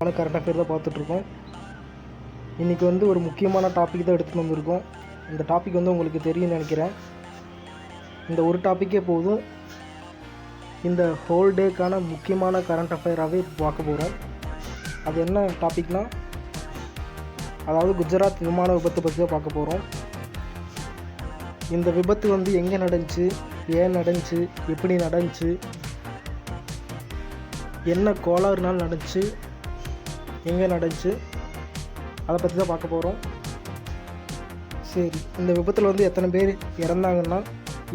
Current affair தான் பார்த்துட்ருக்கோம். இன்றைக்கி வந்து ஒரு முக்கியமான டாபிக் தான் எடுத்துகிட்டு வந்திருக்கோம். இந்த டாபிக் வந்து உங்களுக்கு தெரியும்னு நினைக்கிறேன். இந்த ஒரு டாப்பிக்கே போதும். இந்த ஹோல் டேக்கான முக்கியமான கரண்ட் அஃபேராகவே பார்க்க போகிறோம். அது என்ன டாபிக்னால், அதாவது குஜராத் விமான விபத்து பற்றி தான் பார்க்க போகிறோம். இந்த விபத்து வந்து எங்கே நடந்துச்சு, ஏன் நடந்துச்சு, எப்படி நடந்துச்சு, என்ன கோளாறுனால் நடந்துச்சு, எங்கே நடந்துச்சு, அதை பற்றி தான் பார்க்க போகிறோம். சரி, இந்த விபத்தில் வந்து எத்தனை பேர் இறந்தாங்கன்னா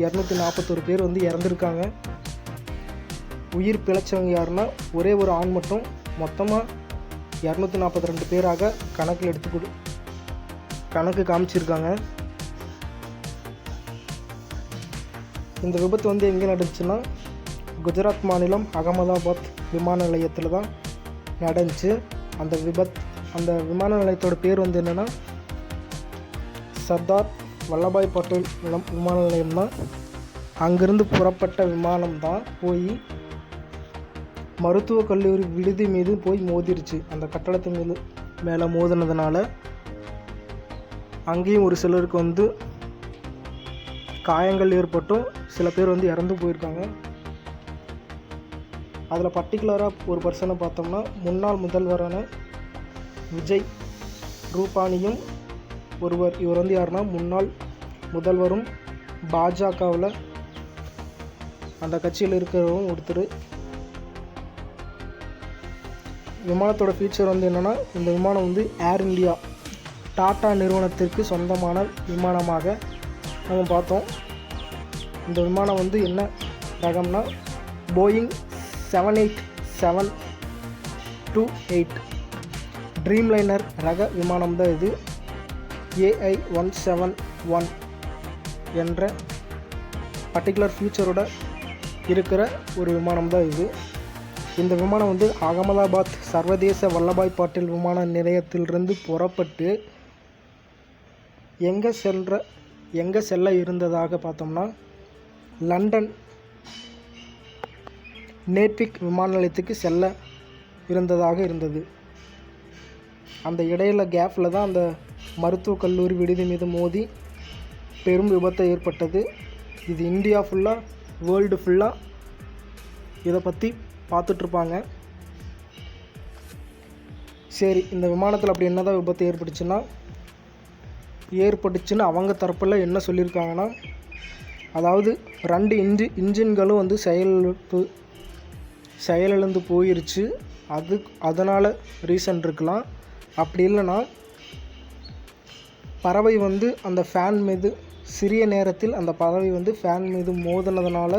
241 பேர் வந்து இறந்துருக்காங்க. உயிர் பிழைச்சவங்க யாருன்னா ஒரே ஒரு ஆண் மட்டும். மொத்தமாக 242 பேராக கணக்கு காமிச்சிருக்காங்க. இந்த விபத்து வந்து எங்கே நடந்துச்சுன்னா, குஜராத் மாநிலம் அகமதாபாத் விமான நிலையத்தில் தான் நடந்துச்சு. அந்த விமான நிலையத்தோட பேர் வந்து என்னென்னா சர்தார் வல்லபாய் பட்டேல் விமான நிலையம் தான். அங்கேருந்து புறப்பட்ட விமானம் தான் போய் மருத்துவக் கல்லூரி விடுதி மீது போய் மோதிருச்சு. அந்த கட்டடத்தின் மேலே மோதினதுனால அங்கேயும் ஒரு சிலருக்கு வந்து காயங்கள் ஏற்பட்டும் சில பேர் வந்து இறந்து போயிருக்காங்க. அதில் பர்டிகுலராக ஒரு பர்சனை பார்த்தோம்னா, முன்னாள் முதல்வரான விஜய் ரூபானியும் ஒருவர். இவர் வந்து யாருன்னா முன்னாள் முதல்வரும் பாஜகவில் அந்த கட்சியில் இருக்கிறவரும் ஒருத்தர். விமானத்தோட ஃபீச்சர் வந்து என்னென்னா, இந்த விமானம் வந்து ஏர் இந்தியா டாடா நிறுவனத்திற்கு சொந்தமான விமானமாக நம்ம பார்த்தோம். இந்த விமானம் வந்து என்ன ரகம்னா போயிங் 787-28 ட்ரீம்லைனர் ரக விமானம் தான் இது. AI-171 என்ற பர்டிகுலர் ஃபீச்சரோட இருக்கிற ஒரு விமானம் தான் இது. இந்த விமானம் வந்து அகமதாபாத் சர்வதேச வல்லபாய் பட்டேல் விமான நிலையத்திலிருந்து புறப்பட்டு எங்கே செல்ல இருந்ததாக பார்த்தோம்னா, லண்டன் நேட்விக் விமான நிலையத்துக்கு செல்ல இருந்ததாக இருந்தது. அந்த இடையில கேப்பில் தான் அந்த மருத்துவக் கல்லூரி விடுதி மீது மோதி பெரும் விபத்து ஏற்பட்டது. இது இந்தியா ஃபுல்லாக, வேர்ல்டு ஃபுல்லாக இதை பற்றி பார்த்துட்ருப்பாங்க. சரி, இந்த விமானத்தில் அப்படி என்ன தான் விபத்து ஏற்பட்டுச்சுன்னு அவங்க தரப்பில் என்ன சொல்லியிருக்காங்கன்னா, அதாவது 2 இன்ஜின்களும் வந்து செயலிழந்து போயிருச்சு. அதனால் ரீசன் இருக்கலாம். அப்படி இல்லைன்னா பறவை வந்து அந்த ஃபேன் மீது சிறிய நேரத்தில் அந்த பறவை வந்து ஃபேன் மீது மோதினதுனால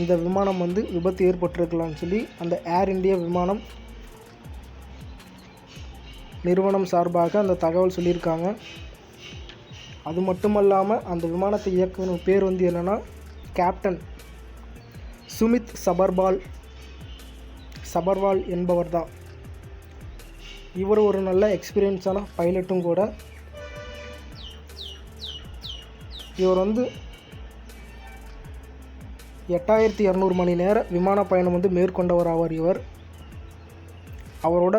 இந்த விமானம் வந்து விபத்து ஏற்பட்டிருக்கலாம்னு சொல்லி அந்த ஏர் இந்தியா விமானம் நிறுவனம் சார்பாக அந்த தகவல் சொல்லியிருக்காங்க. அது மட்டுமல்லாமல் அந்த விமானத்தை இயக்குன பேர் வந்து என்னென்னா கேப்டன் சுமித் சபர்வால் என்பவர் தான். இவர் ஒரு நல்ல எக்ஸ்பீரியன்ஸான பைலட்டும் கூட. இவர் வந்து 8200 மணி நேர விமான பயணம் வந்து மேற்கொண்டவர் ஆவார். அவரோட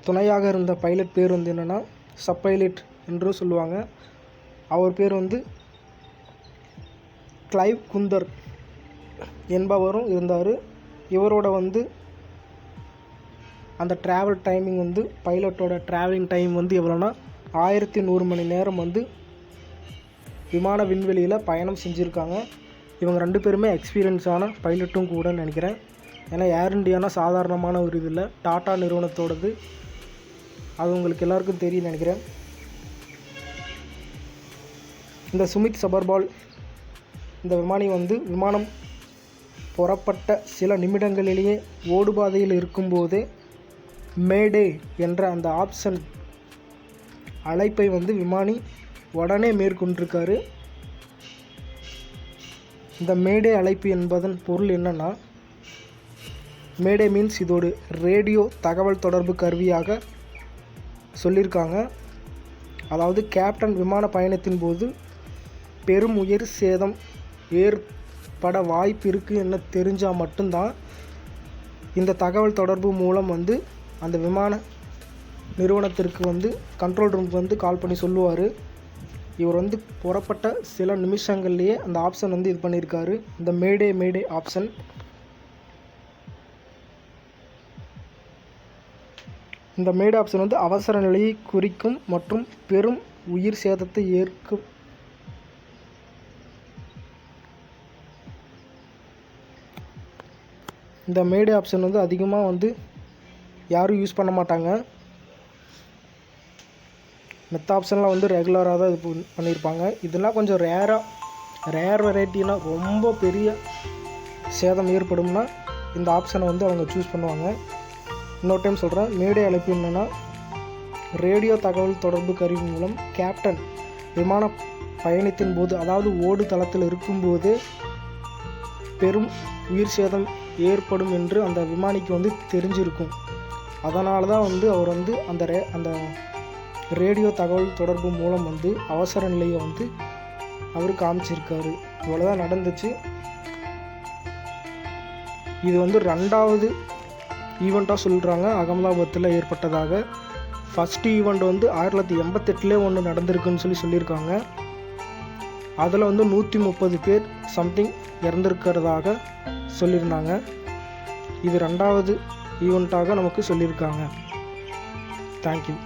துணையாக இருந்த பைலட் பேர் வந்து என்னென்னா சப் பைலட் என்றும் சொல்லுவாங்க. அவர் பேர் வந்து கிளைவ் குந்தர் என்பவரும் இருந்தார். இவரோட வந்து அந்த ட்ராவல் டைமிங் வந்து பைலட்டோட ட்ராவலிங் டைம் வந்து எவ்வளோனா 1100 மணி நேரம் வந்து விமான விண்வெளியில் பயணம் செஞ்சுருக்காங்க. இவங்க 2 பேருமே எக்ஸ்பீரியன்ஸான பைலட்டும் கூட நினைக்கிறேன். ஏன்னா ஏர் இண்டியானா சாதாரணமான ஒரு இது இல்லை, டாடா நிறுவனத்தோடது. அது உங்களுக்கு எல்லாருக்கும் தெரியும் நினைக்கிறேன். இந்த சுமித் சபர்வால் இந்த விமானி வந்து விமானம் புறப்பட்ட சில நிமிடங்களிலேயே ஓடுபாதையில் இருக்கும்போதே மேடே என்ற அந்த ஆப்ஷன் அழைப்பை வந்து விமானி உடனே மேற்கொண்டிருக்காரு. இந்த மேடே அழைப்பு என்பதன் பொருள் என்னன்னா, மேடே மீன்ஸ் இதோடு ரேடியோ தகவல் தொடர்பு கருவியாக சொல்லியிருக்காங்க. அதாவது கேப்டன் விமான பயணத்தின் போது பெரும் உயிர் சேதம் ஏற்பட வாய்ப்பு இருக்குது என்ன தெரிஞ்சால் மட்டும்தான் இந்த தகவல் தொடர்பு மூலம் வந்து அந்த விமான நிறுவனத்திற்கு வந்து கண்ட்ரோல் ரூமுக்கு வந்து கால் பண்ணி சொல்லுவார். இவர் வந்து புறப்பட்ட சில நிமிஷங்கள்லேயே அந்த ஆப்ஷன் வந்து இது பண்ணியிருக்காரு, இந்த மேடே ஆப்ஷன். இந்த மேடே ஆப்ஷன் வந்து அவசர நிலையை குறிக்கும் மற்றும் பெரும் உயிர் சேதத்தை ஏற்கும். இந்த மேடே ஆப்ஷன் வந்து அதிகமாக வந்து யாரும் யூஸ் பண்ண மாட்டாங்க. மற்ற ஆப்ஷன்லாம் வந்து ரெகுலராக தான் இது பண்ணியிருப்பாங்க. இதெல்லாம் கொஞ்சம் ரேர் வெரைட்டினா ரொம்ப பெரிய சேதம் ஏற்படும்னா இந்த ஆப்ஷனை வந்து அவங்க சூஸ் பண்ணுவாங்க. இன்னொரு டைம் சொல்கிறேன், மேடே அழைப்பு என்னென்னா, ரேடியோ தகவல் தொடர்பு கருவி மூலம் கேப்டன் விமான பயணத்தின் போது, அதாவது ஓடு தளத்தில் இருக்கும்போது பெரும் உயிர் சேதம் ஏற்படும் என்று அந்த விமானிக்கு வந்து தெரிஞ்சிருக்கும். அதனால தான் வந்து அவர் வந்து அந்த ரேடியோ தகவல் தொடர்பு மூலம் வந்து அவசர நிலையை வந்து அவர் காமிச்சிருக்காரு. இவ்வளோதான் நடந்துச்சு. இது வந்து 2வது ஈவெண்ட்டாக சொல்கிறாங்க அகமதாபாத்தில் ஏற்பட்டதாக. ஃபஸ்ட்டு ஈவெண்ட் வந்து 1988 ஒன்று நடந்திருக்குன்னு சொல்லியிருக்காங்க. அதில் வந்து 130 பேர் சம்திங் இறந்துருக்கிறதாக சொல்லியிருந்தாங்க. இது 2வது ஈவெண்ட்டாக நமக்கு சொல்லியிருக்காங்க. தேங்க்யூ.